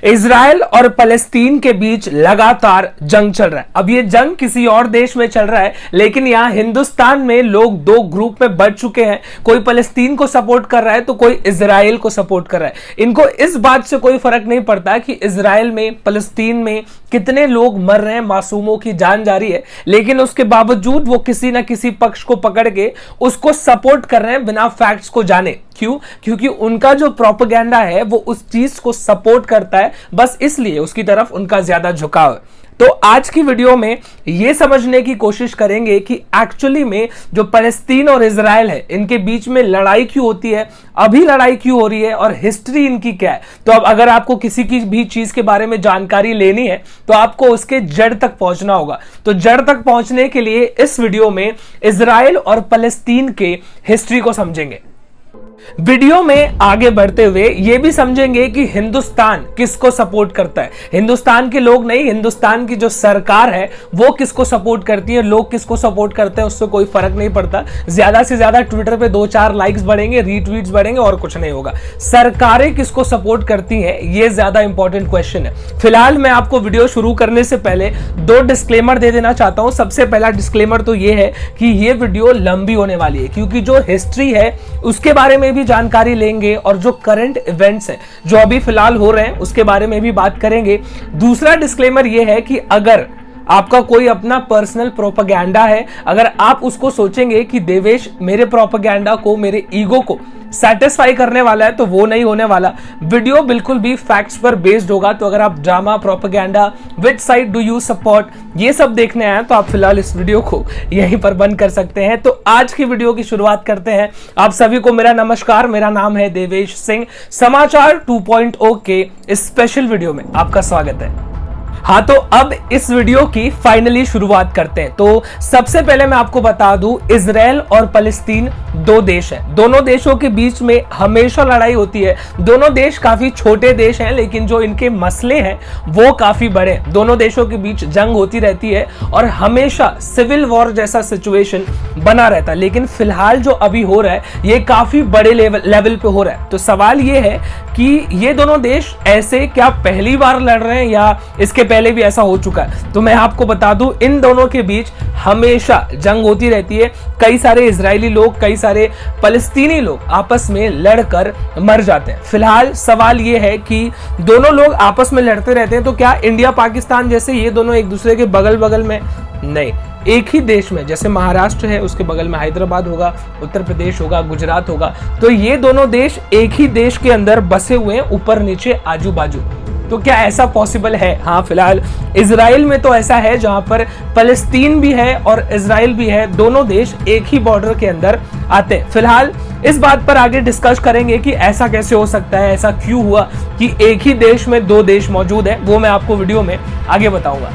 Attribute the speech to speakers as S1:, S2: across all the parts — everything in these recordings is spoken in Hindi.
S1: इजराइल और फलस्तीन के बीच लगातार जंग चल रहा है। अब ये जंग किसी और देश में चल रहा है, लेकिन यहां हिंदुस्तान में लोग दो ग्रुप में बढ़ चुके हैं। कोई फलस्तीन को सपोर्ट कर रहा है तो कोई इजराइल को सपोर्ट कर रहा है। इनको इस बात से कोई फर्क नहीं पड़ता कि इजराइल में, फलस्तीन में कितने लोग मर रहे हैं, मासूमों की जान जा रही है, लेकिन उसके बावजूद वो किसी ना किसी पक्ष को पकड़ के उसको सपोर्ट कर रहे हैं बिना फैक्ट्स को जाने। क्यों? क्योंकि उनका जो प्रोपेगेंडा है वो उस चीज को सपोर्ट करता है, बस इसलिए उसकी तरफ उनका ज्यादा झुकाव है। तो आज की वीडियो में यह समझने की कोशिश करेंगे कि एक्चुअली में जो फलस्तीन और इजराइल है, इनके बीच में लड़ाई क्यों होती है, अभी लड़ाई क्यों हो रही है और हिस्ट्री इनकी क्या है। तो अब अगर आपको किसी की भी चीज के बारे में जानकारी लेनी है तो आपको उसके जड़ तक पहुंचना होगा। तो जड़ तक पहुंचने के लिए इस वीडियो में इजराइल और फलस्तीन के हिस्ट्री को समझेंगे। वीडियो में आगे बढ़ते हुए यह भी समझेंगे कि हिंदुस्तान किसको सपोर्ट करता है। हिंदुस्तान के लोग नहीं, हिंदुस्तान की जो सरकार है वो किसको सपोर्ट करती है, लोग किसको सपोर्ट करते हैं उससे कोई फर्क नहीं पड़ता। ज्यादा से ज्यादा ट्विटर पे 2-4 लाइक्स बढ़ेंगे, रीट्वीट्स बढ़ेंगे और कुछ नहीं होगा। सरकारें किसको सपोर्ट करती हैं, ये ज्यादा इंपॉर्टेंट क्वेश्चन है। फिलहाल मैं आपको वीडियो शुरू करने से पहले 2 डिस्क्लेमर दे देना चाहता हूं। सबसे पहला डिस्क्लेमर तो यह है कि यह वीडियो लंबी होने वाली है, क्योंकि जो हिस्ट्री है उसके बारे में भी जानकारी लेंगे और जो करंट इवेंट्स हैं जो अभी फिलहाल हो रहे हैं उसके बारे में भी बात करेंगे। दूसरा डिस्क्लेमर यह है कि अगर आपका कोई अपना पर्सनल प्रोपेगेंडा है, अगर आप उसको सोचेंगे कि देवेश मेरे प्रोपेगेंडा को, मेरे ईगो को सेटिस्फाई करने वाला है, तो वो नहीं होने वाला। वीडियो बिल्कुल भी फैक्ट्स पर बेस्ड होगा। तो अगर आप drama, propaganda, which side do you support, ये सब देखने आए तो आप फिलहाल इस वीडियो को यहीं पर बंद कर सकते हैं। तो आज की वीडियो की शुरुआत करते हैं। आप सभी को मेरा नमस्कार, मेरा नाम है देवेश सिंह। समाचार 2.0 के इस स्पेशल वीडियो में आपका स्वागत है। हाँ, तो अब इस वीडियो की फाइनली शुरुआत करते हैं। तो सबसे पहले मैं आपको बता दूं, इजराइल और फलस्तीन 2 देश हैं। दोनों देशों के बीच में हमेशा लड़ाई होती है। दोनों देश काफी छोटे देश हैं, लेकिन जो इनके मसले हैं वो काफी बड़े हैं। दोनों देशों के बीच जंग होती रहती है और हमेशा सिविल वॉर जैसा सिचुएशन बना रहता है। लेकिन फिलहाल जो अभी हो रहा है ये काफी बड़े लेवल पे हो रहा है। तो सवाल ये है कि ये दोनों देश ऐसे क्या पहली बार लड़ रहे हैं या इसके पहले भी ऐसा हो चुका है? तो मैं आपको बता दूं, इन दोनों के बीच हमेशा जंग होती रहती है। कई सारे इजरायली लोग, कई सारे फलस्तीनी लोग आपस में लड़कर मर जाते हैं। फिलहाल सवाल यह है कि दोनों लोग आपस में लड़ते रहते हैं तो क्या इंडिया पाकिस्तान जैसे ये दोनों एक दूसरे के बगल बगल में? नहीं, एक ही देश में, जैसे महाराष्ट्र है उसके बगल में हैदराबाद होगा, उत्तर प्रदेश होगा, गुजरात होगा, तो ये दोनों देश एक ही देश के अंदर बसे हुए हैं, ऊपर नीचे आजू बाजू। तो क्या ऐसा पॉसिबल है? हाँ, फिलहाल इजराइल में तो ऐसा है, जहां पर फलस्तीन भी है और इजराइल भी है। दोनों देश एक ही बॉर्डर के अंदर आते हैं। फिलहाल इस बात पर आगे डिस्कस करेंगे कि ऐसा कैसे हो सकता है, ऐसा क्यों हुआ कि एक ही देश में 2 देश मौजूद है, वो मैं आपको वीडियो में आगे बताऊंगा।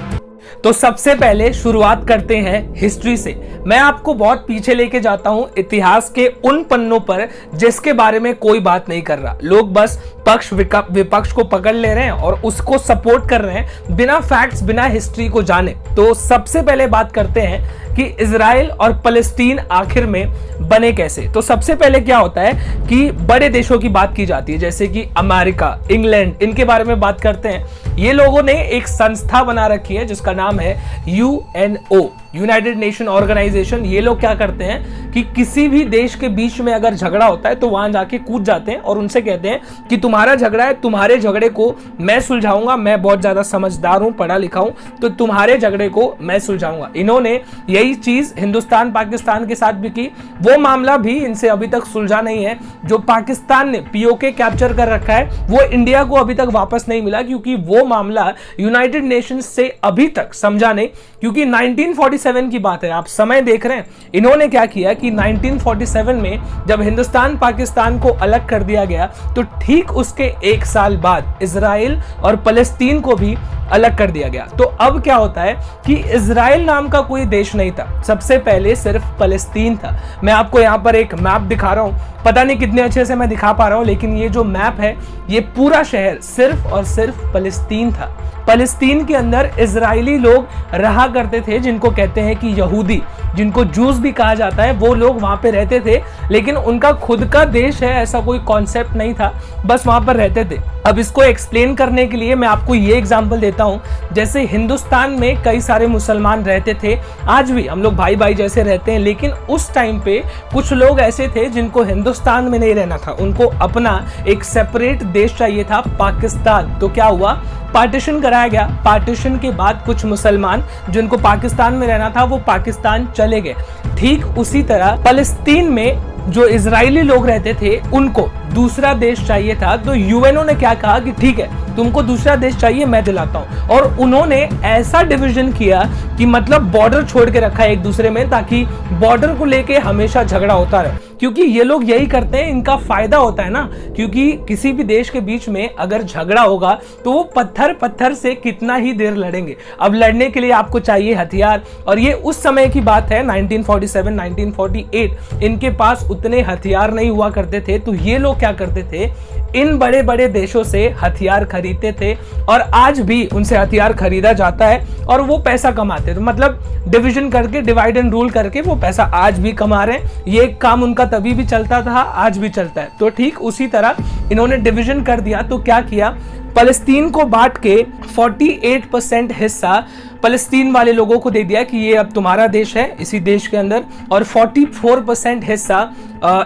S1: तो सबसे पहले शुरुआत करते हैं हिस्ट्री से। मैं आपको बहुत पीछे लेके जाता हूं, इतिहास के उन पन्नों पर जिसके बारे में कोई बात नहीं कर रहा। लोग बस पक्ष विपक्ष को पकड़ ले रहे हैं और उसको सपोर्ट कर रहे हैं बिना फैक्ट्स, बिना हिस्ट्री को जाने। तो सबसे पहले बात करते हैं कि इजराइल और फलस्तीन आखिर में बने कैसे। तो सबसे पहले क्या होता है कि बड़े देशों की बात की जाती है, जैसे कि अमेरिका, इंग्लैंड, इनके बारे में बात करते हैं। ये लोगों ने एक संस्था बना रखी है जिसका नाम है UNO, यूनाइटेड नेशन ऑर्गेनाइजेशन। ये लोग क्या करते हैं कि किसी भी देश के बीच में अगर झगड़ा होता है तो वहां जाके कूद जाते हैं और उनसे कहते हैं कि तुम्हारा झगड़ा है, तुम्हारे झगड़े को मैं सुलझाऊंगा, मैं बहुत ज्यादा समझदार हूं, पढ़ा लिखा हूं, तो तुम्हारे झगड़े को मैं सुलझाऊंगा। इन्होंने यही चीज हिंदुस्तान पाकिस्तान के साथ भी की। वो मामला भी इनसे अभी तक सुलझा नहीं है। जो पाकिस्तान ने POK कैप्चर कर रखा है वो इंडिया को अभी तक वापस नहीं मिला, क्योंकि वो मामला यूनाइटेड नेशंस से अभी तक समझा नहीं। क्योंकि 1947 की बात है, आप समय देख रहे हैं। इन्होंने क्या किया कि 1947 में जब हिंदुस्तान पाकिस्तान को अलग कर दिया गया तो ठीक उसके 1 साल बाद इजराइल और फलस्तीन को भी अलग कर दिया गया। तो अब क्या होता है कि इजराइल नाम का कोई देश नहीं था, सबसे पहले सिर्फ फलस्तीन था। मैं आपको यहाँ पर एक मैप दिखा रहा हूँ, पता नहीं कितने अच्छे से मैं दिखा पा रहा हूँ, लेकिन ये जो मैप है ये पूरा शहर सिर्फ और सिर्फ फलस्तीन था। फलस्तीन के अंदर इजरायली लोग रहा करते थे, जिनको कहते हैं कि यहूदी, जिनको जूस भी कहा जाता है, वो लोग वहां पे रहते थे। लेकिन उनका खुद का देश है ऐसा कोई कॉन्सेप्ट नहीं था, बस वहां पर रहते थे। अब इसको एक्सप्लेन करने के लिए मैं आपको ये एग्जांपल देता हूं। जैसे हिंदुस्तान में कई सारे मुसलमान रहते थे, आज भी हम लोग भाई भाई जैसे रहते हैं, लेकिन उस टाइम पे कुछ लोग ऐसे थे जिनको हिंदुस्तान में नहीं रहना था, उनको अपना एक सेपरेट देश चाहिए था, पाकिस्तान। तो क्या हुआ, पार्टीशन कराया गया। पार्टीशन के बाद कुछ मुसलमान जिनको पाकिस्तान में रहना था वो पाकिस्तान चले गए। ठीक उसी तरह फलस्तीन में जो इजरायली लोग रहते थे उनको दूसरा देश चाहिए था। तो यूएनओ ने क्या कहा कि ठीक है, तुमको दूसरा देश चाहिए, मैं दिलाता हूं। और उन्होंने ऐसा डिवीजन किया कि मतलब बॉर्डर छोड़ के रखा है एक दूसरे में, ताकि बॉर्डर को लेके हमेशा झगड़ा होता रहे। क्योंकि ये लोग यही करते हैं, इनका फायदा होता है ना, क्योंकि किसी भी देश के बीच में अगर झगड़ा होगा तो वो पत्थर पत्थर से कितना ही देर लड़ेंगे। अब लड़ने के लिए आपको चाहिए हथियार, और ये उस समय की बात है 1947 1948। इनके पास उतने हथियार नहीं हुआ करते थे, तो ये लोग क्या करते थे, इन बड़े बड़े देशों से हथियार खरीदते थे, और आज भी उनसे हथियार खरीदा जाता है और वो पैसा कमाते थे। मतलब डिवीजन करके, डिवाइड एंड रूल करके वो पैसा आज भी कमा रहे हैं। ये काम उनका तभी भी चलता था, आज भी चलता है। तो ठीक उसी तरह इन्होंने डिवीजन कर दिया। तो क्या किया, फलस्तीन को बांट के 48% हिस्सा फलस्तीन वाले लोगों को दे दिया कि ये अब तुम्हारा देश है इसी देश के अंदर, और 44% हिस्सा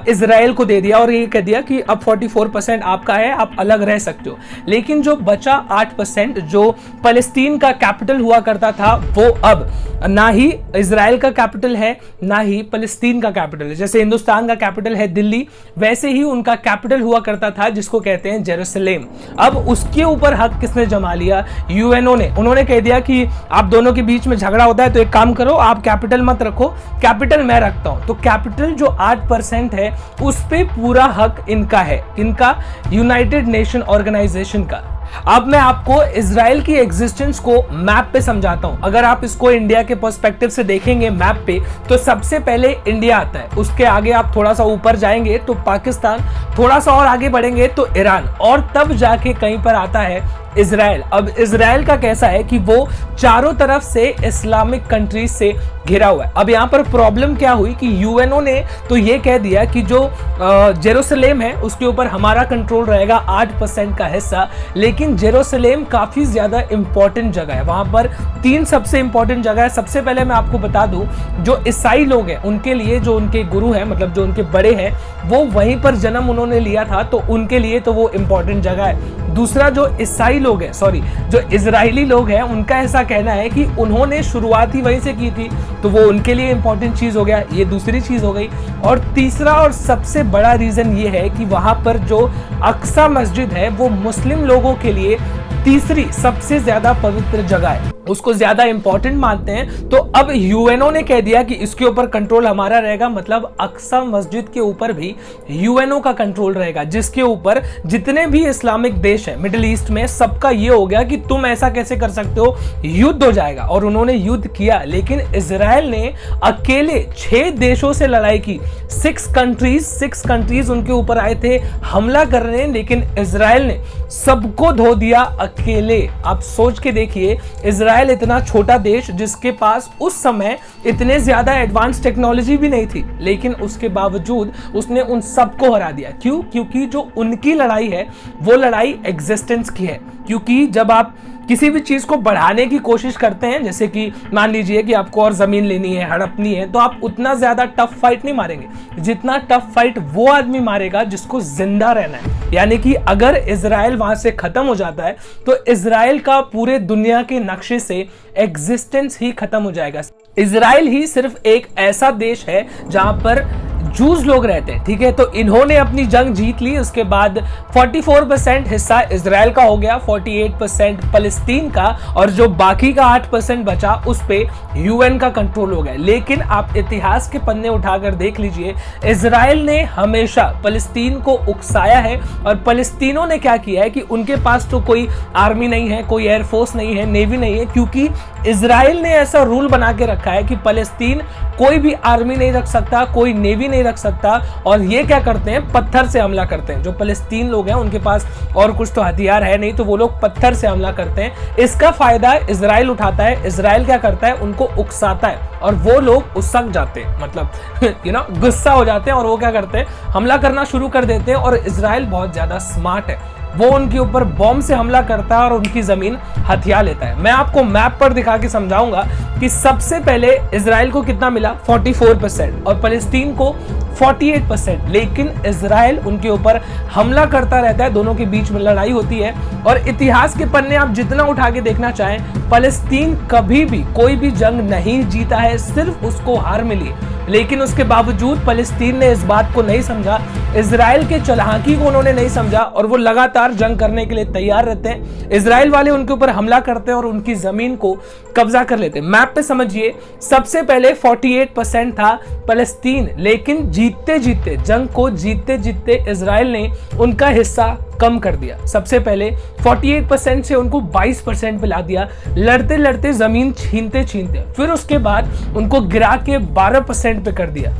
S1: इजराइल को दे दिया, और ये कह दिया कि अब 44% आपका है, आप अलग रह सकते हो। लेकिन जो बचा 8%, जो फलस्तीन का कैपिटल हुआ करता था, वो अब ना ही इजराइल का कैपिटल है ना ही फलस्तीन का कैपिटल है। जैसे हिंदुस्तान का कैपिटल है दिल्ली, वैसे ही उनका कैपिटल हुआ करता था जिसको कहते हैं जेरूसलेम। अब उसके ऊपर हक किसने जमा लिया, यूएनओ ने। उन्होंने कह दिया कि आप दोनों के बीच में झगड़ा होता है तो एक काम करो, आप कैपिटल मत रखो, कैपिटल मैं रखता हूं। तो कैपिटल जो 8% है उस पे पूरा हक इनका है, इनका यूनाइटेड नेशन ऑर्गेनाइजेशन का। अब मैं आपको इजराइल की एग्जिस्टेंस को मैप पे समझाता हूं। अगर आप इसको इंडिया के पर्सपेक्टिव से देखेंगे मैप पे, तो सबसे पहले इंडिया आता है, उसके आगे आप थोड़ा सा ऊपर जाएंगे तो पाकिस्तान, थोड़ा सा और आगे बढ़ेंगे तो ईरान, और तब जाके कहीं पर आता है इजराइल। अब इजराइल का कैसा है कि वो चारों तरफ से इस्लामिक कंट्रीज से घिरा हुआ है। अब यहाँ पर प्रॉब्लम क्या हुई कि यूएनओ ने तो ये कह दिया कि जो जेरूसलेम है उसके ऊपर हमारा कंट्रोल रहेगा, 8% का हिस्सा। लेकिन जेरूसलेम काफी ज्यादा इंपॉर्टेंट जगह है, वहां पर 3 सबसे इंपॉर्टेंट जगह है। सबसे पहले मैं आपको बता दूं, जो ईसाई लोग हैं उनके लिए, जो उनके गुरु हैं, मतलब जो उनके बड़े हैं, वो वहीं पर जन्म उन्होंने लिया था, तो उनके लिए तो वो इंपॉर्टेंट जगह है। दूसरा, जो ईसाई लोग हैं, जो इजरायली लोग हैं, उनका ऐसा कहना है कि उन्होंने शुरुआत ही वहीं से की थी, तो वो उनके लिए इंपॉर्टेंट चीज हो गया, ये दूसरी चीज हो गई। और तीसरा और सबसे बड़ा रीजन ये है कि वहां पर जो अक्सा मस्जिद है वो मुस्लिम लोगों के लिए तीसरी सबसे ज्यादा पवित्र जगह है, उसको ज्यादा इंपॉर्टेंट मानते हैं। तो अब यूएनओ ने कह दिया कि इसके ऊपर कंट्रोल हमारा रहेगा, मतलब अक्सा मस्जिद के ऊपर भी यूएनओ का कंट्रोल रहेगा, जिसके ऊपर जितने भी इस्लामिक देश है मिडिल ईस्ट में, सबका ये हो गया कि तुम ऐसा कैसे कर सकते हो, युद्ध हो जाएगा। और उन्होंने युद्ध किया, लेकिन इजराइल ने अकेले 6 देशों से लड़ाई की। 6 कंट्रीज उनके ऊपर आए थे हमला करने, लेकिन इजराइल ने सबको धो दिया अकेले। आप सोच के देखिए, इजराइल इतना छोटा देश जिसके पास उस समय इतने ज्यादा एडवांस टेक्नोलॉजी भी नहीं थी, लेकिन उसके बावजूद उसने उन सबको हरा दिया। क्यों? क्योंकि जो उनकी लड़ाई है वो लड़ाई एग्जिस्टेंस की है। क्योंकि जब आप किसी भी चीज को बढ़ाने की कोशिश करते हैं, जैसे कि मान लीजिए कि आपको और जमीन लेनी है, हड़पनी है, तो आप उतना ज्यादा टफ फाइट नहीं मारेंगे जितना टफ फाइट वो आदमी मारेगा जिसको जिंदा रहना है। यानी कि अगर इजराइल वहां से खत्म हो जाता है तो इजराइल का पूरे दुनिया के नक्शे से एग्जिस्टेंस ही खत्म हो जाएगा। इजराइल ही सिर्फ एक ऐसा देश है जहां पर जूस लोग रहते हैं, ठीक है। तो इन्होंने अपनी जंग जीत ली, उसके बाद 44% हिस्सा इजराइल का हो गया, 48% फलस्तीन का, और जो बाकी का 8% बचा उस पे यूएन का कंट्रोल हो गया। लेकिन आप इतिहास के पन्ने उठाकर देख लीजिए, इजराइल ने हमेशा फलस्तीन को उकसाया है, और फलस्तीनों ने क्या किया है कि उनके पास तो कोई आर्मी नहीं है, कोई एयरफोर्स नहीं है, नेवी नहीं है, क्योंकि इजराइल ने ऐसा रूल बना के रखा है कि फलस्तीन कोई भी आर्मी नहीं रख सकता, कोई नेवी नहीं रख सकता, और ये क्या करते हैं, पत्थर से हमला करते हैं। जो फलस्तीन लोग हैं उनके पास और कुछ तो हथियार है नहीं, तो वो लोग पत्थर से हमला करते हैं। इसका फायदा इजराइल उठाता है। इजराइल क्या करता है, उनको उकसाता है, और वो लोग उकस जाते हैं, मतलब गुस्सा हो जाते हैं, और वो क्या करते हैं, हमला करना शुरू कर देते हैं। और इजराइल बहुत ज्यादा स्मार्ट है, वो उनके ऊपर बॉम्ब से हमला करता है और उनकी जमीन हथिया लेता है। मैं आपको मैप पर दिखा के समझाऊंगा कि सबसे पहले इजराइल को कितना मिला 44% और फलस्तीन को 48%, लेकिन इजराइल उनके ऊपर हमला करता रहता है, दोनों के बीच में लड़ाई होती है। और इतिहास के पन्ने आप जितना उठा के देखना चाहें, फलस्तीन कभी भी कोई भी जंग नहीं जीता है, सिर्फ उसको हार मिली। लेकिन उसके बावजूद फलस्तीन ने इस बात को नहीं समझा, इजराइल के चालाकी को उन्होंने नहीं समझा और वो लगातार जंग करने के लिए तैयार रहते हैं। इजराइल वाले उनके ऊपर हमला करते हैं और उनकी जमीन को कब्जा कर लेते हैं। मैप पे समझिए, सबसे पहले 48% था फलस्तीन, लेकिन जीतते जीतते जंग को जीतते जीतते इजराइल ने उनका हिस्सा कम कर दिया। सबसे पहले 48% से उनको 22% पे ला दिया, लड़ते लड़ते जमीन छीनते छीनते, फिर उसके बाद उनको गिरा के 12% पे कर दिया।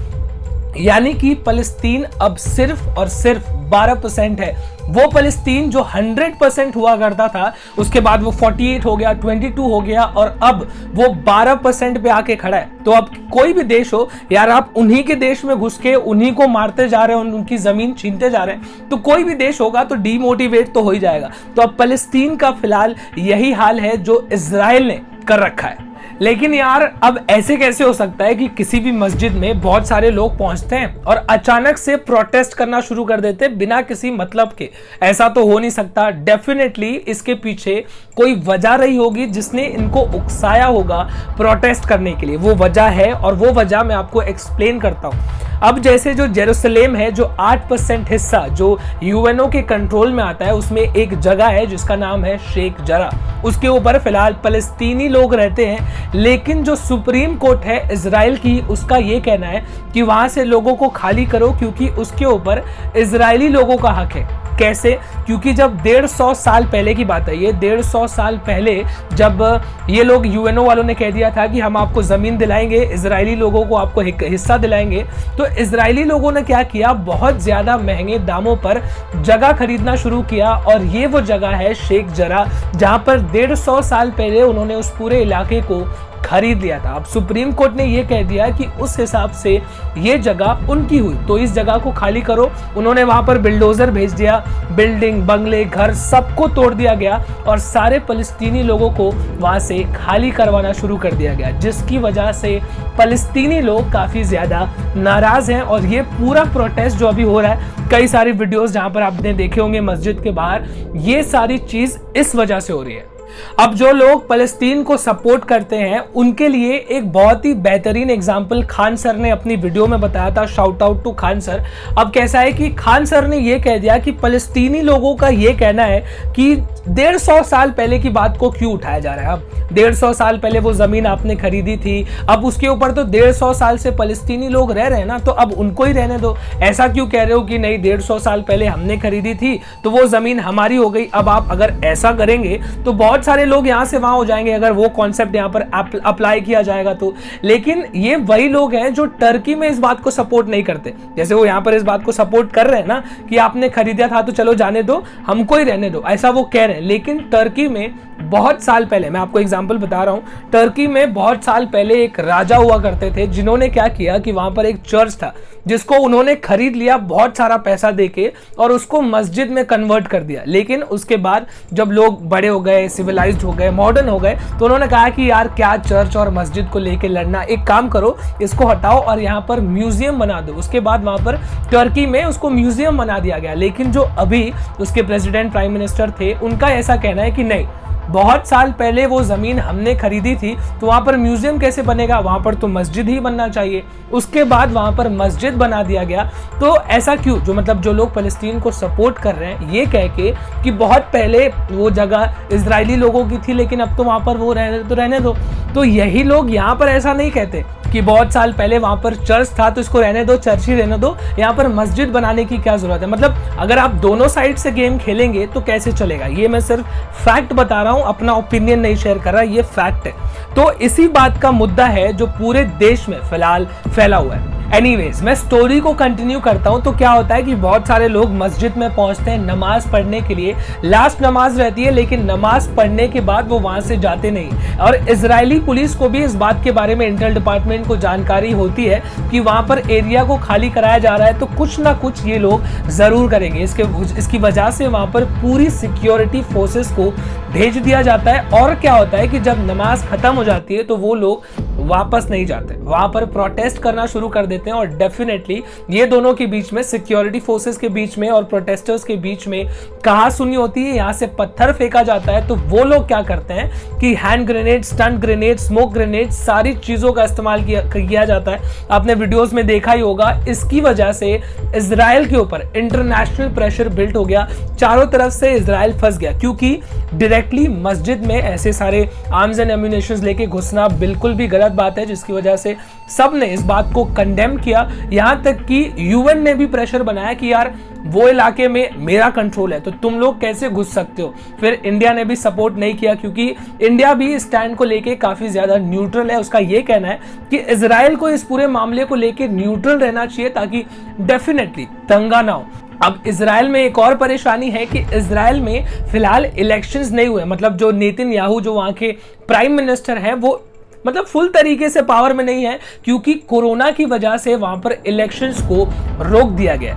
S1: यानी कि फलस्तीन अब सिर्फ और सिर्फ 12% है। वो फलस्तीन जो 100% हुआ करता था, उसके बाद वो 48 हो गया, 22 हो गया और अब वो 12% पे आके खड़ा है। तो अब कोई भी देश हो यार, आप उन्हीं के देश में घुस के उन्हीं को मारते जा रहे हैं, उनकी जमीन छीनते जा रहे हैं, तो कोई भी देश होगा तो डीमोटिवेट तो हो ही जाएगा। तो अब फलस्तीन का फिलहाल यही हाल है जो इजराइल ने कर रखा है। लेकिन यार, अब ऐसे कैसे हो सकता है कि किसी भी मस्जिद में बहुत सारे लोग पहुंचते हैं और अचानक से प्रोटेस्ट करना शुरू कर देते हैं बिना किसी मतलब के? ऐसा तो हो नहीं सकता। डेफिनेटली इसके पीछे कोई वजह रही होगी जिसने इनको उकसाया होगा प्रोटेस्ट करने के लिए। वो वजह है और वो वजह मैं आपको एक्सप्लेन करता हूं। अब जैसे जो जेरूसलेम है, जो 8% हिस्सा जो यूएनओ के कंट्रोल में आता है, उसमें एक जगह है जिसका नाम है शेख जरा। उसके ऊपर फिलहाल फलस्तीनी लोग रहते हैं, लेकिन जो सुप्रीम कोर्ट है इजराइल की, उसका ये कहना है कि वहां से लोगों को खाली करो क्योंकि उसके ऊपर इजरायली लोगों का हक है। कैसे? क्योंकि जब 150 साल पहले की बात है, ये 150 साल पहले जब ये लोग यूएनओ वालों ने कह दिया था कि हम आपको जमीन दिलाएंगे, इजरायली लोगों को आपको हिस्सा दिलाएंगे, तो इजरायली लोगों ने क्या किया, बहुत ज्यादा महंगे दामों पर जगह खरीदना शुरू किया। और ये वो जगह है शेख जरा, जहां पर 150 साल पहले उन्होंने उस पूरे इलाके को खरीद लिया था। अब सुप्रीम कोर्ट ने यह कह दिया कि उस हिसाब से ये जगह उनकी हुई, तो इस जगह को खाली करो। उन्होंने वहां पर बिल्डोजर भेज दिया, बिल्डिंग, बंगले, घर सबको तोड़ दिया गया और सारे फलस्तीनी लोगों को वहां से खाली करवाना शुरू कर दिया गया, जिसकी वजह से फलस्तीनी लोग काफी ज्यादा नाराज हैं। और ये पूरा प्रोटेस्ट जो अभी हो रहा है, कई सारी वीडियोस जहां पर आपने देखे होंगे मस्जिद के बाहर, ये सारी चीज इस वजह से हो रही है। अब जो लोग फलस्तीन को सपोर्ट करते हैं, उनके लिए एक बहुत ही बेहतरीन एग्जाम्पल खान सर ने अपनी वीडियो में बताया था। Shout out to Khan sir. अब कैसा है कि खान सर ने यह कह दिया कि फलस्तीनी लोगों का यह कहना है कि 150 साल पहले की बात को क्यों उठाया जा रहा है। अब 150 साल पहले वो जमीन आपने खरीदी थी, अब उसके ऊपर तो 150 साल से फलस्तीनी लोग रह रहे हैं ना, तो अब उनको ही रहने दो। ऐसा क्यों कह रहे हो कि नहीं 150 साल पहले हमने खरीदी थी तो वो जमीन हमारी हो गई। अब आप अगर ऐसा करेंगे तो बहुत सारे लोग यहां से वहां हो जाएंगे, अगर वो कॉन्सेप्ट यहां पर अप्लाई किया जाएगा तो। लेकिन ये वही लोग हैं जो टर्की में इस बात को सपोर्ट नहीं करते। जैसे वो यहां पर इस बात को सपोर्ट कर रहे हैं ना कि आपने खरीदा था तो चलो जाने दो, हमको ही रहने दो, ऐसा वो कह रहे हैं। लेकिन टर्की में बहुत साल पहले, मैं आपको एग्जांपल बता रहा हूं, टर्की में बहुत साल पहले एक राजा हुआ करते थे जिन्होंने क्या किया कि वहां पर एक चर्च था जिसको उन्होंने खरीद लिया बहुत सारा पैसा देके और उसको मस्जिद में कन्वर्ट कर दिया। लेकिन उसके बाद जब लोग बड़े हो गए, सिविलाइज्ड हो गए, मॉडर्न हो गए, तो उन्होंने कहा कि यार क्या चर्च और मस्जिद को लेके लड़ना, एक काम करो इसको हटाओ और यहाँ पर म्यूजियम बना दो। उसके बाद वहां पर टर्की में उसको म्यूजियम बना दिया गया। लेकिन जो अभी उसके प्रेसिडेंट, प्राइम मिनिस्टर थे, उनका ऐसा कहना है कि नहीं, बहुत साल पहले वो जमीन हमने खरीदी थी तो वहां पर म्यूजियम कैसे बनेगा, वहां पर तो मस्जिद ही बनना चाहिए। उसके बाद वहां पर मस्जिद बना दिया गया। तो ऐसा क्यों? जो मतलब जो लोग फलस्तीन को सपोर्ट कर रहे हैं ये कह के कि बहुत पहले वो जगह इजरायली लोगों की थी लेकिन अब तो वहां पर वो रहने दो। तो यही लोग यहाँ पर ऐसा नहीं कहते कि बहुत साल पहले वहां पर चर्च था तो इसको रहने दो, चर्च ही रहने दो, यहाँ पर मस्जिद बनाने की क्या जरूरत है। मतलब अगर आप दोनों साइड से गेम खेलेंगे तो कैसे चलेगा। ये मैं सिर्फ फैक्ट बता रहा हूं, अपना ओपिनियन नहीं शेयर कर रहा, ये फैक्ट है। तो इसी बात का मुद्दा है जो पूरे देश में फिलहाल फैला हुआ है। एनीवेज, मैं स्टोरी को कंटिन्यू करता हूं। तो क्या होता है कि बहुत सारे लोग मस्जिद में पहुंचते हैं नमाज पढ़ने के लिए। लास्ट नमाज रहती है, लेकिन नमाज पढ़ने के बाद वो वहां से जाते नहीं। और इजरायली पुलिस को भी इस बात के बारे में, इंटर डिपार्टमेंट को जानकारी होती है कि वहां पर एरिया को खाली कराया जा रहा है, तो कुछ ना कुछ ये लोग जरूर करेंगे। इसकी वजह से वहां पर पूरी सिक्योरिटी फोर्सेस को भेज दिया जाता है। और क्या होता है कि जब नमाज खत्म हो जाती है तो वो लोग वापस नहीं जाते, वहां पर प्रोटेस्ट करना शुरू कर देते हैं। और डेफिनेटली ये दोनों के बीच में, सिक्योरिटी फोर्सेस के बीच में और प्रोटेस्टर्स के बीच में कहासुनी होती है। यहाँ से पत्थर फेंका जाता है, तो वो लोग क्या करते हैं कि hand grenade, stunt grenade, smoke grenade, सारी चीजों का इस्तेमाल किया जाता है। आपने वीडियोस में देखा ही होगा। इसकी वजह से इजराइल के ऊपर इंटरनेशनल प्रेशर बिल्ट हो गया, चारों तरफ से इजराइल फंस गया, क्योंकि डायरेक्टली मस्जिद में ऐसे सारे आर्म्स एंड एम्यूनेशंस लेके घुसना बिल्कुल भी गलत बात है, जिसकी वजह से सब ने इस बात को कंडेम किया। यहां तक कि यूएन ने भी प्रेशर बनाया कि यार वो इलाके में मेरा कंट्रोल है, तो तुम लोग कैसे घुस सकते हो। फिर इंडिया ने भी सपोर्ट नहीं किया, क्योंकि इंडिया भी स्टैंड को लेके काफी ज्यादा न्यूट्रल है। उसका ये कहना है कि इजराइल को इस पूरे मामले को लेके न्यूट्रल रहना चाहिए, ताकि डेफिनेटली दंगा ना हो। अब इजराइल में एक और परेशानी है कि इजराइल में फिलहाल इलेक्शंस नहीं हुए। मतलब जो नेतन्याहू, जो वहां के प्राइम मिनिस्टर हैं, वो मतलब फुल तरीके से पावर में नहीं है, क्योंकि कोरोना की वजह से वहां पर इलेक्शंस को रोक दिया गया।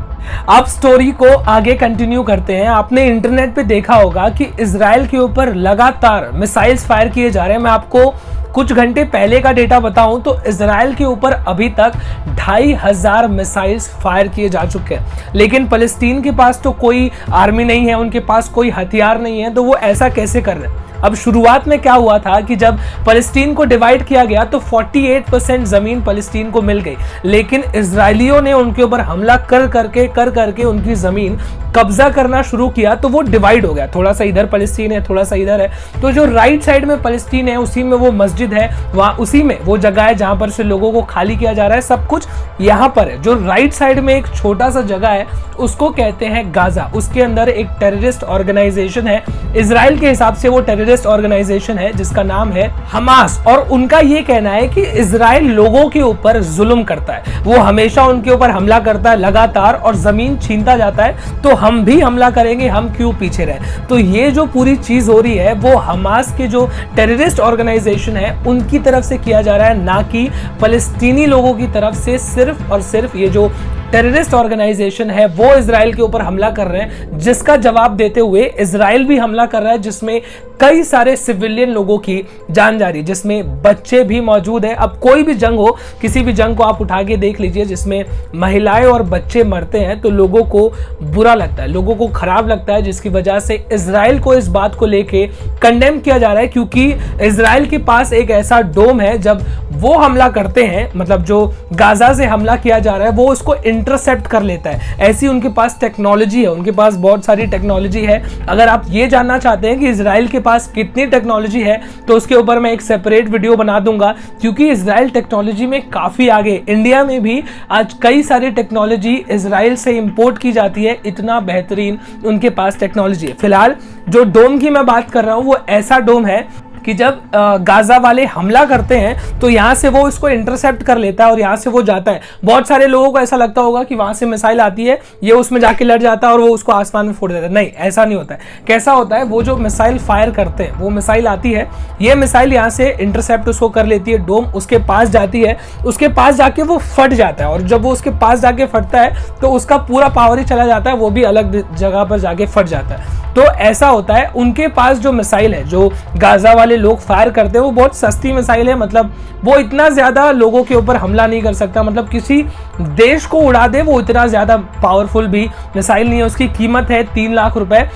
S1: अब स्टोरी को आगे कंटिन्यू करते हैं। आपने इंटरनेट पे देखा होगा कि इजराइल के ऊपर लगातार मिसाइल्स फायर किए जा रहे हैं। मैं आपको कुछ घंटे पहले का डेटा बताऊं तो इजराइल के ऊपर अभी तक 2500 मिसाइल्स फायर किए जा चुके हैं। लेकिन फलस्तीन के पास तो कोई आर्मी नहीं है, उनके पास कोई हथियार नहीं है, तो वो ऐसा कैसे कर रहे हैं। अब शुरुआत में क्या हुआ था कि जब फलस्तीन को डिवाइड किया गया तो 48% जमीन फलस्तीन को मिल गई, लेकिन इजरायलियों ने उनके ऊपर हमला कर करके उनकी जमीन कब्जा करना शुरू किया, तो वो डिवाइड हो गया। थोड़ा सा इधर फलस्तीन है, थोड़ा सा इधर है। तो जो राइट साइड में फलस्तीन है, उसी में वो मस्जिद है, वहां उसी में वो जगह है जहां पर से लोगों को खाली किया जा रहा है। सब कुछ यहाँ पर है। जो राइट साइड में एक छोटा सा जगह है, उसको कहते हैं गाजा। उसके अंदर एक टेररिस्ट ऑर्गेनाइजेशन है। इजराइल के हिसाब से वो टेररिस्ट ऑर्गेनाइजेशन है जिसका नाम है हमास। और उनका ये कहना है कि इजराइल लोगों के ऊपर जुल्म करता है, वो हमेशा उनके ऊपर हमला करता है लगातार, और जमीन छीनता जाता है। तो हम भी हमला करेंगे, हम क्यों पीछे रहे। तो ये जो पूरी चीज हो रही है वो हमास के जो टेररिस्ट ऑर्गेनाइजेशन है उनकी तरफ से किया जा रहा है, ना कि फलस्तीनी लोगों की तरफ से। सिर्फ और सिर्फ ये जो टेररिस्ट ऑर्गेनाइजेशन है वो इजराइल के ऊपर हमला कर रहे हैं, जिसका जवाब देते हुए इजराइल भी हमला कर रहा है, जिसमें कई सारे सिविलियन लोगों की जान जा रही है, जिसमें बच्चे भी मौजूद है। अब कोई भी जंग हो, किसी भी जंग को आप उठा के देख लीजिए जिसमें महिलाएं और बच्चे मरते हैं, तो लोगों को बुरा लगता है, लोगों को खराब लगता है, जिसकी वजह से इजराइल को इस बात को लेके कंडेम किया जा रहा है। क्योंकि इजराइल के पास एक ऐसा डोम है, जब वो हमला करते हैं, मतलब जो गाजा से हमला किया जा रहा है, वो उसको इंटरसेप्ट कर लेता है। ऐसी उनके पास टेक्नोलॉजी है, उनके पास बहुत सारी टेक्नोलॉजी है। अगर आप ये जानना चाहते हैं कि इजराइल के पास कितनी टेक्नोलॉजी है, तो उसके ऊपर मैं एक सेपरेट वीडियो बना दूंगा, क्योंकि इजराइल टेक्नोलॉजी में काफी आगे। इंडिया में भी आज कई सारी टेक्नोलॉजी इजराइल से इंपोर्ट की जाती है, इतना बेहतरीन उनके पास टेक्नोलॉजी है। फिलहाल जो डोम की मैं बात कर रहा हूं वो ऐसा डोम है कि जब गाजा वाले हमला करते हैं तो यहां से वो इसको इंटरसेप्ट कर लेता है और यहां से वो जाता है। बहुत सारे लोगों को ऐसा लगता होगा कि वहां से मिसाइल आती है, ये उसमें जाके लड़ जाता है और वो उसको आसमान में फोड़ देता है। नहीं, ऐसा नहीं होता है। कैसा होता है, वो जो मिसाइल फायर करते हैं, वो मिसाइल आती है, ये मिसाइल यहां से इंटरसेप्ट उसको कर लेती है, डोम उसके पास जाती है, उसके पास जाके वो फट जाता है, और जब वो उसके पास जाके फटता है तो उसका पूरा पावर ही चला जाता है, वो भी अलग जगह पर जाके फट जाता है। तो ऐसा होता है। उनके पास जो मिसाइल है, जो गाजा वाले लोग फायर करते हैं, वो बहुत सस्ती मिसाइल है। मतलब वो इतना ज्यादा लोगों के ऊपर हमला नहीं कर सकता, मतलब किसी देश को उड़ा दे, वो इतना ज्यादा पावरफुल भी मिसाइल नहीं है। उसकी कीमत है 3 लाख रुपए।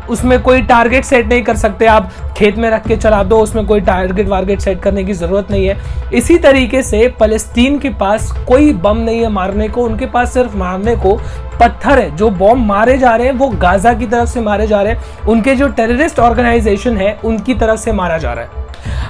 S1: उसमें कोई टारगेट सेट नहीं कर सकते, आप खेत में रख के चला दो, उसमें कोई टारगेट वारगेट सेट करने की जरूरत नहीं है। इसी तरीके से फलस्तीन के पास कोई बम नहीं है मारने को, उनके पास सिर्फ मारने को पत्थर है। जो बॉम्ब मारे जा रहे हैं वो गाजा की तरफ से मारे जा रहे हैं, उनके जो टेररिस्ट ऑर्गेनाइजेशन है उनकी तरफ से मारा जा रहा है।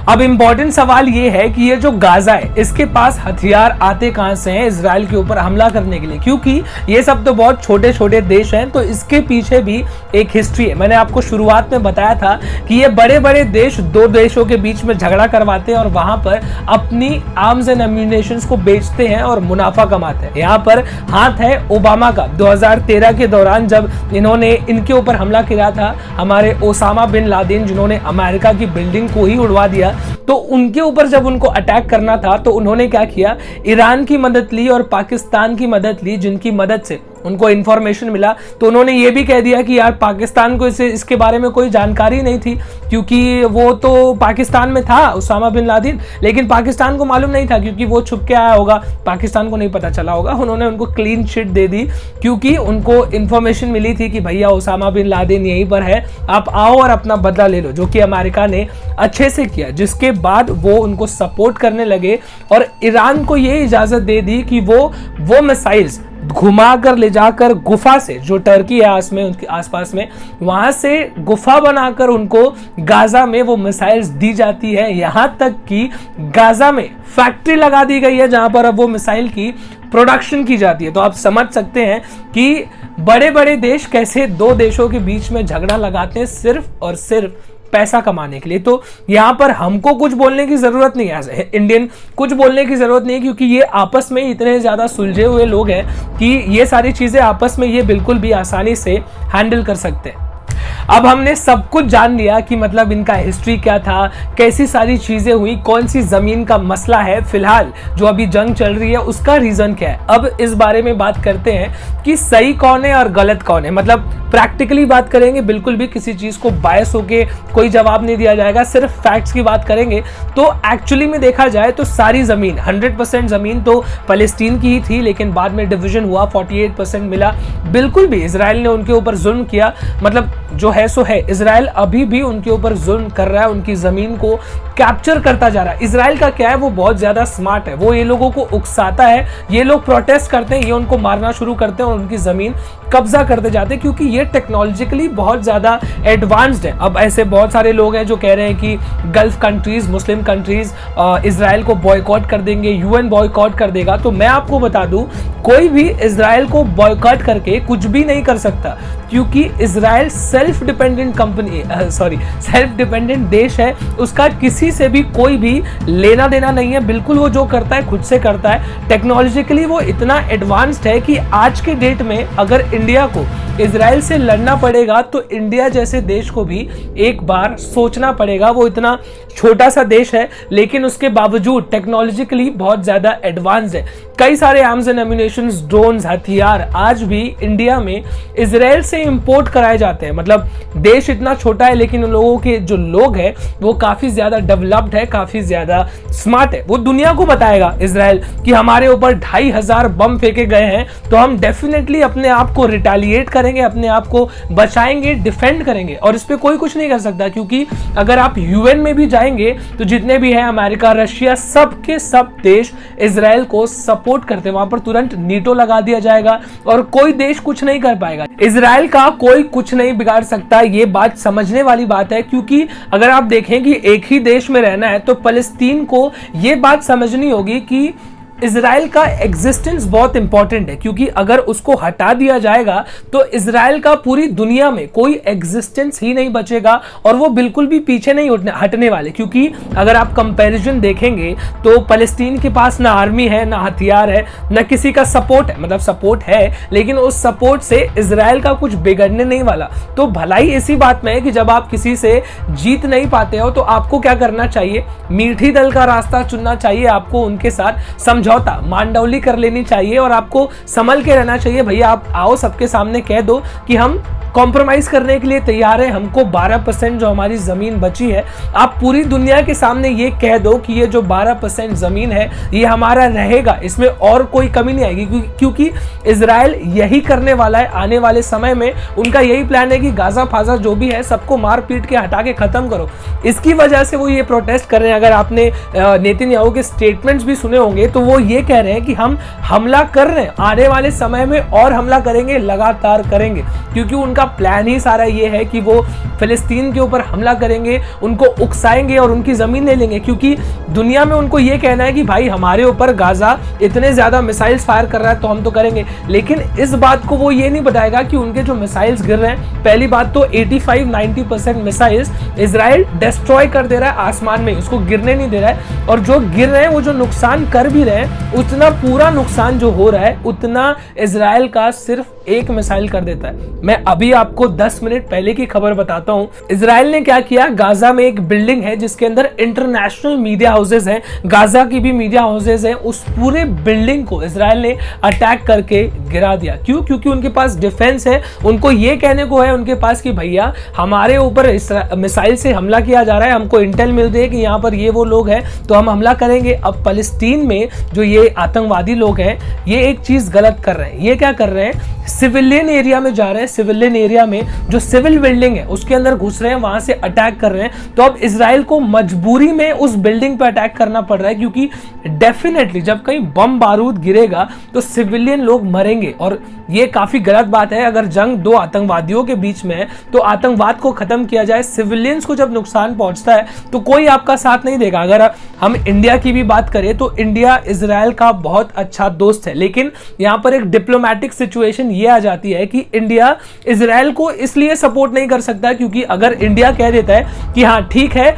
S1: अब इंपॉर्टेंट सवाल ये है कि ये जो गाजा है इसके पास हथियार आते कहां से हैं इजराइल के ऊपर हमला करने के लिए, क्योंकि ये सब तो बहुत छोटे छोटे देश हैं, तो इसके पीछे भी एक हिस्ट्री है। मैंने आपको शुरुआत में बताया था कि ये बड़े बड़े देश दो देशों के बीच में झगड़ा करवाते हैं और वहां पर अपनी आर्म्स एंड एम्यूनेशंस को बेचते हैं और मुनाफा कमाते हैं। यहाँ पर हाथ है ओबामा का 2013 के दौरान, जब इन्होंने इनके ऊपर हमला किया था, हमारे ओसामा बिन लादेन जिन्होंने अमेरिका की बिल्डिंग को ही उड़वा दिया, तो उनके ऊपर जब उनको अटैक करना था तो उन्होंने क्या किया, ईरान की मदद ली और पाकिस्तान की मदद ली, जिनकी मदद से उनको इंफॉर्मेशन मिला। तो उन्होंने ये भी कह दिया कि यार पाकिस्तान को इसके बारे में कोई जानकारी नहीं थी, क्योंकि वो तो पाकिस्तान में था उसामा बिन लादेन, लेकिन पाकिस्तान को मालूम नहीं था क्योंकि वो छुप के आया होगा, पाकिस्तान को नहीं पता चला होगा। उन्होंने उनको क्लीन चिट दे दी क्योंकि उनको इंफॉर्मेशन मिली थी कि भैया उसामा बिन लादेन यहीं पर है, आप आओ और अपना बदला ले लो, जो कि अमेरिका ने अच्छे से किया। जिसके बाद वो उनको सपोर्ट करने लगे और ईरान को ये इजाजत दे दी कि वो मिसाइल्स घुमा कर ले जाकर गुफा से, जो टर्की है में उनके आसपास में, वहां से गुफा बनाकर उनको गाजा में वो मिसाइल्स दी जाती है। यहां तक कि गाजा में फैक्ट्री लगा दी गई है जहां पर अब वो मिसाइल की प्रोडक्शन की जाती है। तो आप समझ सकते हैं कि बड़े बड़े देश कैसे दो देशों के बीच में झगड़ा लगाते हैं सिर्फ और सिर्फ पैसा कमाने के लिए। तो यहां पर हमको कुछ बोलने की जरूरत नहीं है, इंडियन कुछ बोलने की जरूरत नहीं है, क्योंकि ये आपस में इतने ज्यादा सुलझे हुए लोग हैं कि ये सारी चीजें आपस में ये बिल्कुल भी आसानी से हैंडल कर सकते हैं। अब हमने सब कुछ जान लिया कि मतलब इनका हिस्ट्री क्या था, कैसी सारी चीजें हुई, कौन सी जमीन का मसला है, फिलहाल जो अभी जंग चल रही है उसका रीजन क्या है। अब इस बारे में बात करते हैं कि सही कौन है और गलत कौन है, मतलब प्रैक्टिकली बात करेंगे, बिल्कुल भी किसी चीज को बायस होके कोई जवाब नहीं दिया जाएगा, सिर्फ फैक्ट्स की बात करेंगे। तो एक्चुअली में देखा जाए तो सारी जमीन 100% जमीन तो फलस्तीन की ही थी, लेकिन बाद में डिवीजन हुआ, 48% मिला। बिल्कुल भी इजराइल ने उनके ऊपर जुल्म किया, मतलब जो है सो है, इजराइल अभी भी उनके ऊपर जुल्म कर रहा है, उनकी जमीन को कैप्चर करता जा रहा है। इजराइल का क्या है, वो बहुत ज्यादा स्मार्ट है, वो ये लोगों को उकसाता है, ये लोग प्रोटेस्ट करते हैं, ये उनको मारना शुरू करते हैं और उनकी जमीन कब्जा करते जाते हैं, क्योंकि ये टेक्नोलॉजिकली बहुत ज्यादा एडवांस्ड है। अब ऐसे बहुत सारे लोग हैं जो कह रहे हैं कि gulf countries, Muslim countries Israel को बॉयकॉट कर देंगे, यूएन बॉयकॉट कर देगा। तो मैं आपको बता दूं, कोई भी इजराइल को बॉयकॉट करके कुछ भी नहीं कर सकता, क्योंकि इजराइल सेल्फ डिपेंडेंट देश है, उसका किसी से भी कोई भी लेना देना नहीं है, बिल्कुल वो जो करता है खुद से करता है। टेक्नोलॉजिकली वो इतना एडवांस्ड है कि आज के डेट में अगर इंडिया को इजराइल से लड़ना पड़ेगा तो इंडिया जैसे देश को भी एक बार सोचना पड़ेगा। वो इतना छोटा सा देश है, लेकिन उसके बावजूद टेक्नोलॉजिकली बहुत ज्यादा एडवांस है। कई सारे आर्म्स एंड एम्यूनेशंस, ड्रोन्स, हथियार आज भी इंडिया में इजराइल से इंपोर्ट कराए जाते हैं। मतलब देश इतना छोटा है, लेकिन उन लोगों के जो लोग हैं वो काफी ज्यादा डेवलप्ड है, काफी ज्यादा स्मार्ट है। वो दुनिया को बताएगा इजराइल कि हमारे ऊपर 2500 बम फेंके गए हैं, तो हम डेफिनेटली अपने आप को रिटेलिएट करेंगे, अपने आप को बचाएंगे, डिफेंड करेंगे, और इस पे कोई कुछ नहीं कर सकता। क्योंकि अगर आप यूएन में भी जाएंगे तो जितने भी हैं, अमेरिका, रशिया, सब के सब देश इजराइल को सपोर्ट करते हैं। वहां पर तुरंत नीटो लगा दिया जाएगा और कोई देश कुछ नहीं कर पाएगा। इजराइल का कोई कुछ नहीं बिगाड़ सकता, ये बात समझने वाली बात है। क्योंकि अगर आप देखें कि एक ही देश में रहना है तो फलस्तीन को ये बात समझनी होगी कि इजराइल का एग्जिस्टेंस बहुत इंपॉर्टेंट है, क्योंकि अगर उसको हटा दिया जाएगा तो इजराइल का पूरी दुनिया में कोई एग्जिस्टेंस ही नहीं बचेगा और वो बिल्कुल भी पीछे नहीं हटने वाले। क्योंकि अगर आप कंपैरिजन देखेंगे तो फलस्तीन के पास ना आर्मी है, ना हथियार है, ना किसी का सपोर्ट है, मतलब सपोर्ट है लेकिन उस सपोर्ट से इजराइल का कुछ बिगड़ने नहीं वाला। तो भलाई इसी बात में है कि जब आप किसी से जीत नहीं पाते हो तो आपको क्या करना चाहिए, मीठी दल का रास्ता चुनना चाहिए, आपको उनके साथ समझौता, मांडवली कर लेनी चाहिए और आपको संभल के रहना चाहिए। भैया आप आओ, सबके सामने कह दो कि हम कॉम्प्रोमाइज करने के लिए तैयार है, हमको 12% जो हमारी जमीन बची है, आप पूरी दुनिया के सामने ये कह दो कि ये जो 12% जमीन है ये हमारा रहेगा, इसमें और कोई कमी नहीं आएगी। क्योंकि इजराइल यही करने वाला है आने वाले समय में। उनका यही प्लान है कि गाजा फाजा जो भी है सबको मार पीट के हटा के खत्म करो। इसकी वजह से वो ये प्रोटेस्ट कर रहे हैं। अगर आपने नेतन्याहू के स्टेटमेंट्स भी सुने होंगे तो वो वो ये कह रहे हैं कि हम हमला कर रहे हैं, आने वाले समय में और हमला करेंगे, लगातार करेंगे, क्योंकि उनका प्लान ही सारा ये है कि वो फिलिस्तीन के ऊपर हमला करेंगे, उनको उकसाएंगे और उनकी जमीन ले लेंगे। क्योंकि दुनिया में उनको ये कहना है कि भाई हमारे ऊपर गाजा इतने ज्यादा मिसाइल्स फायर कर रहा है तो हम तो करेंगे, लेकिन इस बात को वो ये नहीं बताएगा कि उनके जो मिसाइल्स गिर रहे हैं, पहली बात तो 85-90% मिसाइल्स इजराइल डिस्ट्रॉय कर दे रहा है आसमान में, उसको गिरने नहीं दे रहा है, और जो गिर रहे हैं वो जो नुकसान कर भी रहे हैं, उतना पूरा नुकसान जो हो रहा है उतना इजराइल का सिर्फ एक मिसाइल कर देता है। मैं अभी आपको 10 मिनट पहले की खबर बताता हूं। इजराइल ने क्या किया, गाजा में एक बिल्डिंग है जिसके अंदर इंटरनेशनल मीडिया हाउसेज हैं, गाजा की भी मीडिया हाउसेज हैं, उस पूरे बिल्डिंग को इजराइल ने अटैक करके गिरा दिया। क्यों? क्योंकि उनके पास डिफेंस है, उनको ये कहने को है उनके पास कि भैया हमारे ऊपर मिसाइल से हमला किया जा रहा है, हमको इंटेल मिल रही है कि यहाँ पर ये वो लोग हैं तो हम हमला करेंगे। अब फलस्तीन में जो ये आतंकवादी लोग हैं ये एक चीज गलत कर रहे हैं। ये क्या कर रहे हैं, सिविलियन एरिया में जा रहे हैं, सिविलियन एरिया में जो सिविल बिल्डिंग है उसके अंदर घुस रहे हैं, वहां से अटैक कर रहे हैं। तो अब इजराइल को मजबूरी में उस बिल्डिंग पर अटैक करना पड़ रहा है, क्योंकि डेफिनेटली जब कहीं बम बारूद गिरेगा तो सिविलियन लोग मरेंगे, और ये काफी गलत बात है। अगर जंग दो आतंकवादियों के बीच में है तो आतंकवाद को खत्म किया जाए। सिविलियंस को जब नुकसान पहुंचता है तो कोई आपका साथ नहीं देगा। अगर हम इंडिया की भी बात करें तो इंडिया इजराइल का बहुत अच्छा दोस्त है, लेकिन यहां पर एक डिप्लोमेटिक सिचुएशन ये आ जाती है कि इंडिया इजराइल को इसलिए सपोर्ट नहीं कर सकता क्योंकि अगर इंडिया कह देता है कि हाँ ठीक है,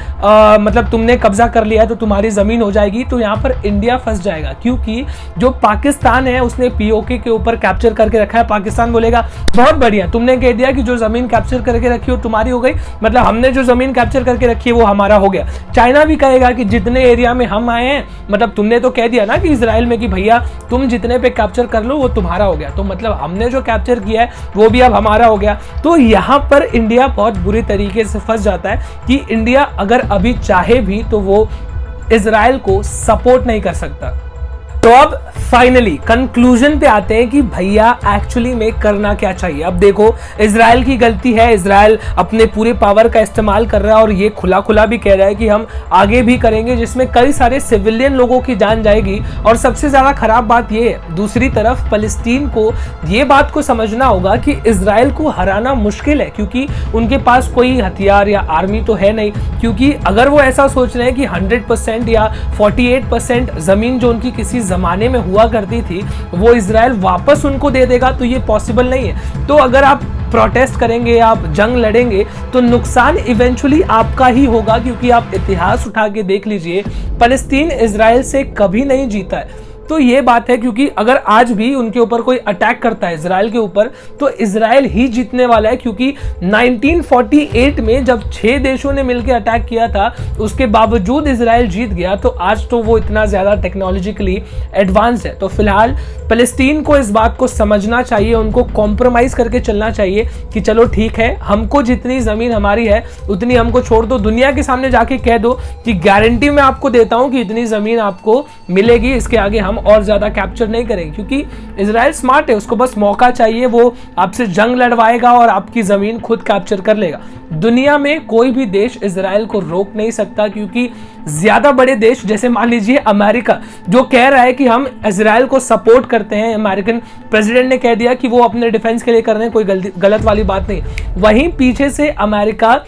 S1: मतलब तुमने कब्जा कर लिया है तो तुम्हारी जमीन हो जाएगी, तो यहां पर इंडिया फंस जाएगा। क्योंकि जो पाकिस्तान है उसने पीओके के ऊपर कैप्चर करके रखा है। पाकिस्तान बोलेगा बहुत बढ़िया, तुमने कह दिया कि जो जमीन कैप्चर करके रखी हो तुम्हारी हो गई, मतलब हमने जो जमीन कैप्चर करके रखी है वो हमारा हो गया। चाइना भी कहेगा कि जितने एरिया में हम आए हैं, मतलब तुमने तो कह दिया ना कि इजराइल में कि भैया तुम जितने पे कैप्चर कर लो वो तुम्हारा हो गया, तो मतलब हमने जो कैप्चर किया है वो भी अब हमारा हो गया। तो यहां पर इंडिया बहुत बुरी तरीके से फंस जाता है कि इंडिया अगर अभी चाहे भी तो वो इजराइल को सपोर्ट नहीं कर सकता। तो अब फाइनली कंक्लूजन पे आते हैं कि भैया एक्चुअली में करना क्या चाहिए। अब देखो, इजराइल की गलती है, इजराइल अपने पूरे पावर का इस्तेमाल कर रहा है और ये खुला खुला भी कह रहा है कि हम आगे भी करेंगे, जिसमें कई सारे सिविलियन लोगों की जान जाएगी। और सबसे ज्यादा खराब बात ये है, दूसरी तरफ फलस्तीन को ये बात को समझना होगा कि इजराइल को हराना मुश्किल है, क्योंकि उनके पास कोई हथियार या आर्मी तो है नहीं। क्योंकि अगर वो ऐसा सोच रहे हैं कि 100% या 48% जमीन जो उनकी किसी जमाने में हुआ करती थी वो इजराइल वापस उनको दे देगा, तो ये पॉसिबल नहीं है। तो अगर आप प्रोटेस्ट करेंगे, आप जंग लड़ेंगे, तो नुकसान इवेंचुअली आपका ही होगा। क्योंकि आप इतिहास उठा के देख लीजिए, फलस्तीन इजराइल से कभी नहीं जीता है। तो ये बात है, क्योंकि अगर आज भी उनके ऊपर कोई अटैक करता है इजराइल के ऊपर तो इजराइल ही जीतने वाला है। क्योंकि 1948 में जब 6 देशों ने मिलकर अटैक किया था उसके बावजूद इजराइल जीत गया, तो आज तो वो इतना ज्यादा टेक्नोलॉजिकली एडवांस है। तो फिलहाल फलस्तीन को इस बात को समझना चाहिए, उनको कॉम्प्रोमाइज करके चलना चाहिए कि चलो ठीक है, हमको जितनी जमीन हमारी है उतनी हमको छोड़ दो, दुनिया के सामने जाके कह दो कि गारंटी मैं आपको देता हूं कि इतनी जमीन आपको मिलेगी, इसके आगे हम और ज्यादा कैप्चर नहीं करेंगे। क्योंकि इजराइल स्मार्ट है, उसको बस मौका चाहिए, वो आपसे जंग लड़वाएगा और आपकी जमीन खुद कैप्चर कर लेगा। दुनिया में कोई भी देश इजराइल को रोक नहीं सकता, क्योंकि ज्यादा बड़े देश जैसे मान लीजिए अमेरिका जो कह रहा है कि हम इजराइल को सपोर्ट करते हैं, अमेरिकन प्रेसिडेंट ने कह दिया कि वो अपने डिफेंस के लिए कर रहे हैं, कोई गलत वाली बात नहीं। वहीं पीछे से अमेरिका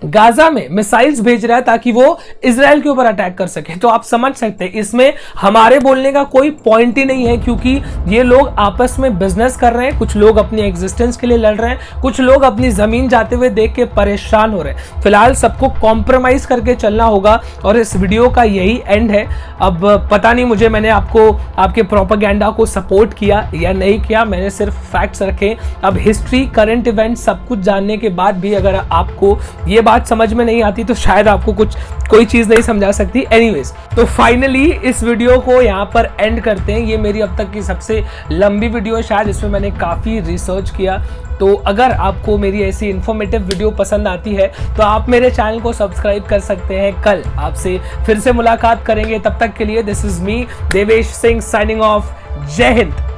S1: गाजा में मिसाइल्स भेज रहा है ताकि वो इजराइल के ऊपर अटैक कर सके। तो आप समझ सकते हैं इसमें हमारे बोलने का कोई पॉइंट ही नहीं है, क्योंकि ये लोग आपस में बिजनेस कर रहे हैं, कुछ लोग अपनी एग्जिस्टेंस के लिए लड़ रहे हैं, कुछ लोग अपनी जमीन जाते हुए देख के परेशान हो रहे हैं। फिलहाल सबको कॉम्प्रोमाइज करके चलना होगा और इस वीडियो का यही एंड है। अब पता नहीं मुझे, मैंने आपको आपके प्रोपेगेंडा को सपोर्ट किया या नहीं किया, मैंने सिर्फ फैक्ट्स रखे। अब हिस्ट्री, करंट इवेंट सब कुछ जानने के बाद भी अगर आपको ये बात समझ में नहीं आती तो शायद आपको कोई चीज नहीं समझा सकती। एनीवेज, तो फाइनली इस वीडियो को यहाँ पर एंड करते हैं। ये मेरी अब तक की सबसे लंबी वीडियो है शायद, इसमें मैंने काफी रिसर्च किया। तो अगर आपको मेरी ऐसी इंफॉर्मेटिव वीडियो पसंद आती है तो आप मेरे चैनल को सब्सक्राइब कर सकते हैं। कल आपसे फिर से मुलाकात करेंगे, तब तक के लिए this is me Devesh Singh signing off. जय हिंद।